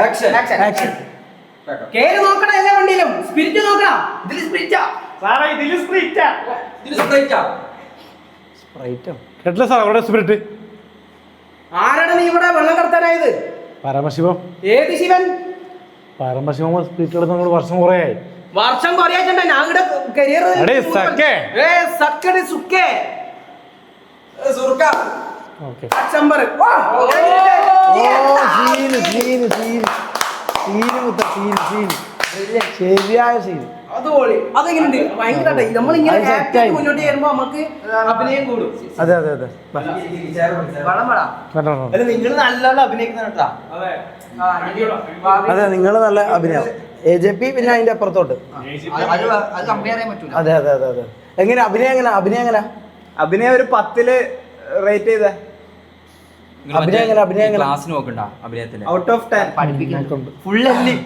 Action action. കേറി നോക്കണ എല്ലാ വണ്ടിയിലും സ്പിരിറ്റ് നോക്കണം. ഇതിൽ സ്പ്രിറ്റാ സാറേ ഇതില് സ്പ്രിറ്റാ. ഇതിൽ സ്പ്രിറ്റാ സ്പ്രൈറ്റോ? കേട്ടില്ല സാർ അവിടെ സ്പിരിറ്റ്. ആരാണ് നീ ഇവിടെ വെള്ളം കടത്താനായത്? പരമശിവം. ഏത് ശിവൻ? പരമശിവം സ്പിരിറ്റ് എടുത്ത് നമ്മൾ വർഷം കുറേ ആയി. വർഷം കുറയാച്ചുണ്ട ഞാൻ ഇവിടെ കരിയർ സുർക്ക ഓക്കെ. അച്ചമ്പർ ഓ സീന് സീന് സീന് സീന് മുത്ത സീന് സീന് ശരിയായ സീന്. അതുപോലെ അതെങ്ങനെയുണ്ട്? ഭയങ്കര നമ്മളിങ്ങനെ അത് set ആയി. മുന്നോട്ട് ചെയ്യുമ്പോ നമുക്ക് അഭിനയം കൂടും. അതെ അതെ അതെ. വളം വേണം. അല്ല നിങ്ങൾ നല്ലോണം അഭിനയിക്കുന്ന കേട്ടാ. അതെ നിങ്ങൾ നല്ല അഭിനയം. AJP പിന്നെ അതിന്റെ അപ്പുറത്തോട്ട്. അത് കമ്പയർ ചെയ്യാൻ പറ്റൂല. അതെ അതെ അതെ അതെ. എങ്ങനെ അഭിനയം എങ്ങനെ അഭിനയം ഒരു 10 റേറ്റ് ചെയ്തേ. അഭിനയം എങ്ങനെ ക്ലാസ് നോക്കണ്ട അഭിനയത്തിന് ഔട്ട് ഓഫ് 10 പഠിപ്പിക്കുന്നുണ്ട്. നോക്കുന്നുണ്ട്. ഫുൾ എല്ലി